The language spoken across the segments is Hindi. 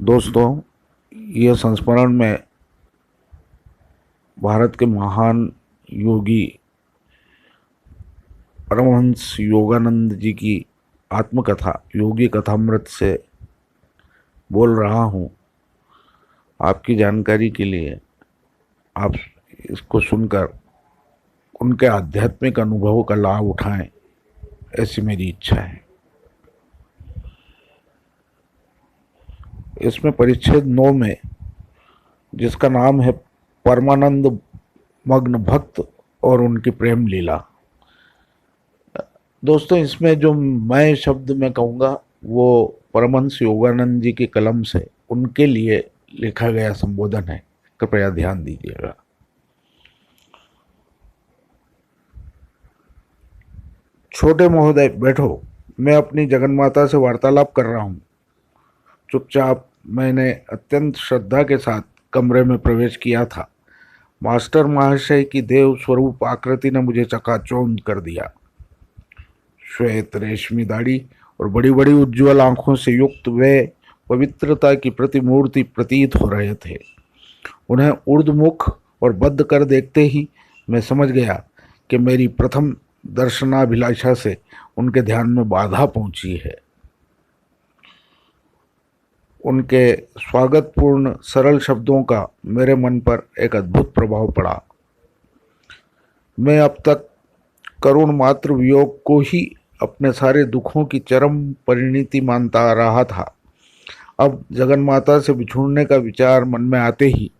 दोस्तों, यह संस्मरण में भारत के महान योगी परमहंस योगानंद जी की आत्मकथा योगी कथामृत से बोल रहा हूँ। आपकी जानकारी के लिए आप इसको सुनकर उनके आध्यात्मिक अनुभवों का लाभ उठाएं, ऐसी मेरी इच्छा है। इसमें परिच्छेद 9 में, जिसका नाम है परमानंद मग्न भक्त और उनकी प्रेम लीला। दोस्तों, इसमें जो मैं शब्द में कहूँगा वो परमहंस योगानंद जी की कलम से उनके लिए लिखा गया संबोधन है। कृपया ध्यान दीजिएगा। छोटे महोदय बैठो, मैं अपनी जगन्माता से वार्तालाप कर रहा हूँ। चुपचाप मैंने अत्यंत श्रद्धा के साथ कमरे में प्रवेश किया था। मास्टर महाशय की देव स्वरूप आकृति ने मुझे चकाचौंध कर दिया। श्वेत रेशमी दाढ़ी और बड़ी बड़ी उज्ज्वल आंखों से युक्त वे पवित्रता की प्रतिमूर्ति प्रतीत हो रहे थे। उन्हें ऊर्ध्वमुख और बद्ध कर देखते ही मैं समझ गया कि मेरी प्रथम दर्शनाभिलाषा से उनके ध्यान में बाधा पहुंची है। उनके स्वागतपूर्ण सरल शब्दों का मेरे मन पर एक अद्भुत प्रभाव पड़ा। मैं अब तक करुण मात्र वियोग को ही अपने सारे दुखों की चरम परिणति मानता आ रहा था। अब जगन्माता से बिछुड़ने का विचार मन में आते ही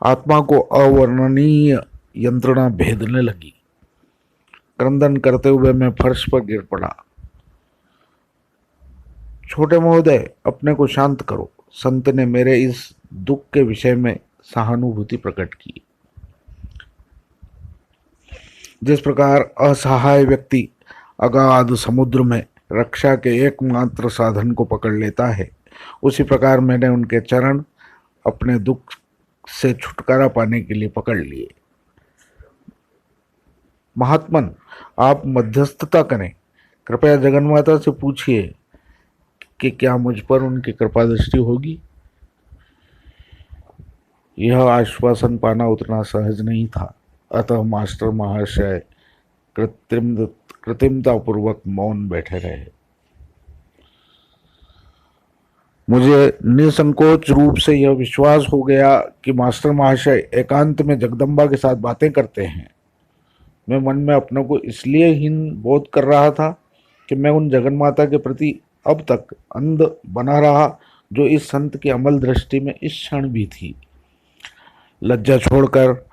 आत्मा को अवर्णनीय यंत्रणा भेदने लगी। क्रंदन करते हुए मैं फर्श पर गिर पड़ा। छोटे महोदय, अपने को शांत करो। संत ने मेरे इस दुख के विषय में सहानुभूति प्रकट की। जिस प्रकार असहाय व्यक्ति अगाध समुद्र में रक्षा के एकमात्र साधन को पकड़ लेता है, उसी प्रकार मैंने उनके चरण अपने दुख से छुटकारा पाने के लिए पकड़ लिए। महात्मन, आप मध्यस्थता करें। कृपया जगन्माता से पूछिए कि क्या मुझ पर उनकी कृपा दृष्टि होगी। यह आश्वासन पाना उतना सहज नहीं था, अतः मास्टर महाशय कृत्रिमतापूर्वक मौन बैठे रहे। मुझे निसंकोच रूप से यह विश्वास हो गया कि मास्टर महाशय एकांत में जगदम्बा के साथ बातें करते हैं। मैं मन में अपने को इसलिए हीन बोध कर रहा था कि मैं उन जगन्माता के प्रति अब तक अंध बना रहा जो इस संत की अमल दृष्टि में इस क्षण भी थी। लज्जा छोड़कर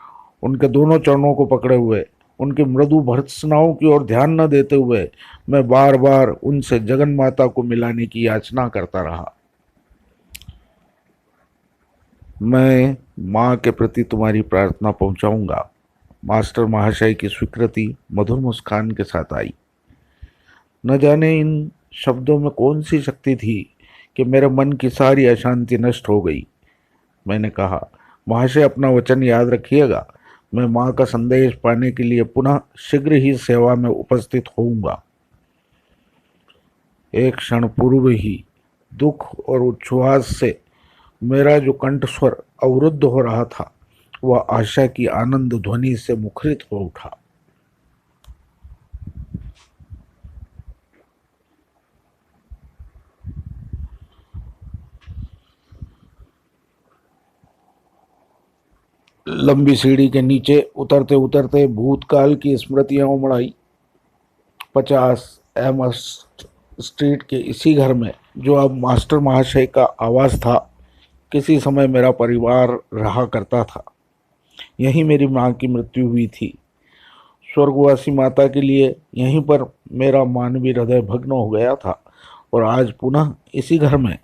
उनके दोनों चरणों को पकड़े हुए, उनकी मृदु भर्त्सनाओं की ओर ध्यान न देते हुए मैं बार बार उनसे जगन्माता को मिलाने की याचना करता रहा। मैं माँ के प्रति तुम्हारी प्रार्थना पहुंचाऊंगा। मास्टर महाशय की स्वीकृति मधुर मुस्कान के साथ आई। न जाने इन शब्दों में कौन सी शक्ति थी कि मेरे मन की सारी अशांति नष्ट हो गई। मैंने कहा, महाशय अपना वचन याद रखिएगा। मैं माँ का संदेश पाने के लिए पुनः शीघ्र ही सेवा में उपस्थित होऊंगा। एक क्षण पूर्व ही दुख और उच्छ्वास से मेरा जो कंठस्वर अवरुद्ध हो रहा था, वह आशा की आनंद ध्वनि से मुखरित हो उठा। लंबी सीढ़ी के नीचे उतरते उतरते भूतकाल की स्मृतियां उमड़ आई। 50 एमएस स्ट्रीट के इसी घर में, जो अब मास्टर महाशय का आवास था, किसी समय मेरा परिवार रहा करता था। यहीं मेरी माँ की मृत्यु हुई थी। स्वर्गवासी माता के लिए यहीं पर मेरा मानवीय हृदय भग्न हो गया था, और आज पुनः इसी घर में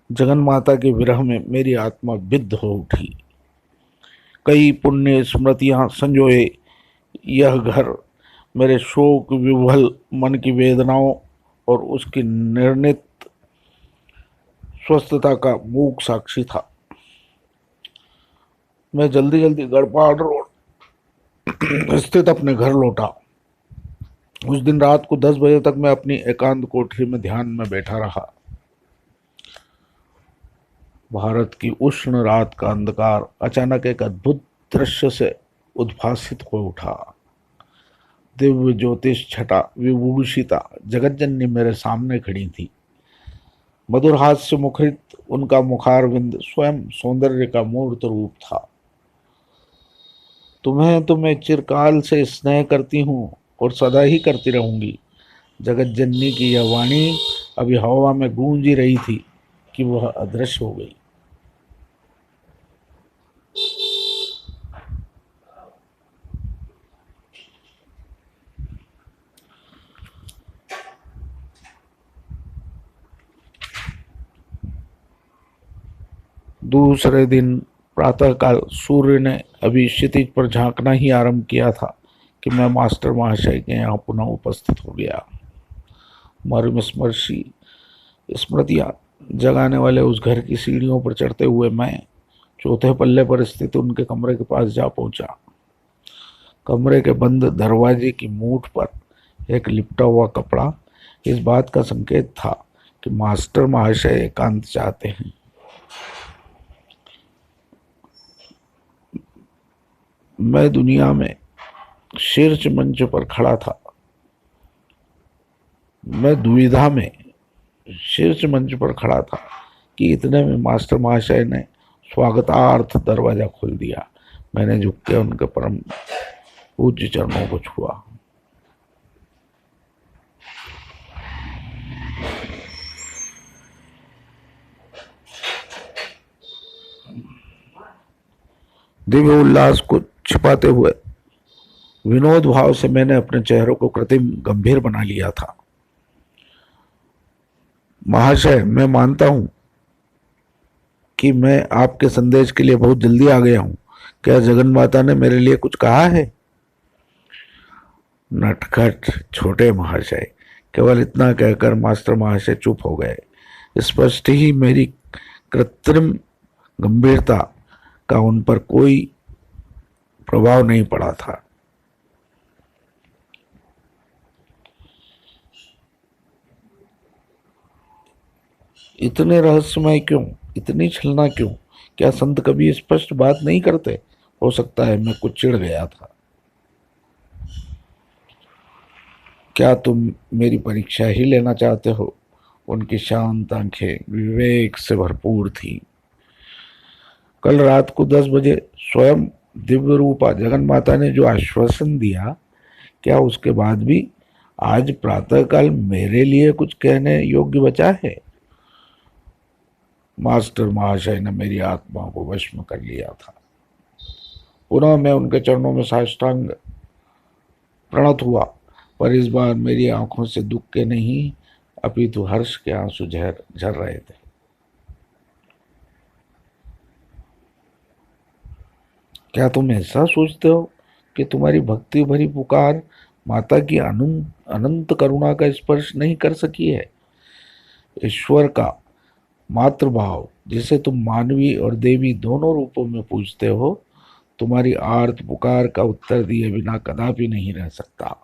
जगन माता के विरह में मेरी आत्मा विद्ध हो उठी। कई पुण्य स्मृतियां संजोए यह घर मेरे शोक विह्वल मन की वेदनाओं और उसकी निर्णित स्वस्थता का मूक साक्षी था। मैं जल्दी जल्दी गढ़पाल रोड स्थित अपने घर लौटा। उस दिन रात को 10 बजे तक मैं अपनी एकांत कोठरी में ध्यान में बैठा रहा। भारत की उष्ण रात का अंधकार अचानक एक अद्भुत दृश्य से उद्भासित हो उठा। दिव्य ज्योतिष छटा विभूषिता जगज्जननी मेरे सामने खड़ी थी। मधुर हास्य मुखरित उनका मुखारविंद स्वयं सौंदर्य का मूर्त रूप था। तुम्हें तो मैं चिरकाल से स्नेह करती हूँ और सदा ही करती रहूंगी। जगज्जननी की यह वाणी अभी हवा में गूंज ही रही थी कि वह अदृश्य हो गई। दूसरे दिन प्रातःकाल सूर्य ने अभी क्षितिज पर झांकना ही आरंभ किया था कि मैं मास्टर महाशय के यहाँ पुनः उपस्थित हो गया। मर्मस्पर्शी स्मृतियां जगाने वाले उस घर की सीढ़ियों पर चढ़ते हुए मैं चौथे पल्ले पर स्थित उनके कमरे के पास जा पहुंचा। कमरे के बंद दरवाजे की मूठ पर एक लिपटा हुआ कपड़ा इस बात का संकेत था कि मास्टर महाशय एकांत चाहते हैं। मैं दुनिया में शीर्ष मंच पर खड़ा था। मैं दुविधा में शीर्ष मंच पर खड़ा था कि इतने में मास्टर महाशय ने स्वागतार्थ दरवाजा खोल दिया। मैंने झुक के उनके परम पूज्य चरणों को छुआ। दिव्य उल्लास को छिपाते हुए विनोद भाव से मैंने अपने चेहरे को कृत्रिम गंभीर बना लिया था। महाशय, मैं मानता हूं कि मैं आपके संदेश के लिए बहुत जल्दी आ गया हूं। क्या जगन माता ने मेरे लिए कुछ कहा है? नटखट छोटे महाशय, केवल इतना कहकर मास्टर महाशय चुप हो गए। स्पष्ट ही मेरी कृत्रिम गंभीरता का उन पर कोई प्रभाव नहीं पड़ा था। इतने रहस्यमय क्यों? इतनी छलना क्यों? क्या संत कभी स्पष्ट बात नहीं करते? हो सकता है मैं कुछ चिढ़ गया था। क्या तुम मेरी परीक्षा ही लेना चाहते हो? उनकी शांत आंखें विवेक से भरपूर थी। कल रात को 10 बजे स्वयं दिव्य रूपा जगन माता ने जो आश्वासन दिया, क्या उसके बाद भी आज प्रातःकाल मेरे लिए कुछ कहने योग्य बचा है? मास्टर महाशय ने मेरी आत्मा को वश में कर लिया था। पुनः मैं उनके चरणों में साष्टांग प्रणत हुआ, पर इस बार मेरी आंखों से दुख के नहीं अपितु हर्ष के आंसू झर रहे थे। क्या तुम ऐसा सोचते हो कि तुम्हारी भक्ति भरी पुकार माता की अनंत करुणा का स्पर्श नहीं कर सकी है? ईश्वर का मातृभाव, जिसे तुम मानवी और देवी दोनों रूपों में पूजते हो, तुम्हारी आर्त पुकार का उत्तर दिए बिना कदापि नहीं रह सकता।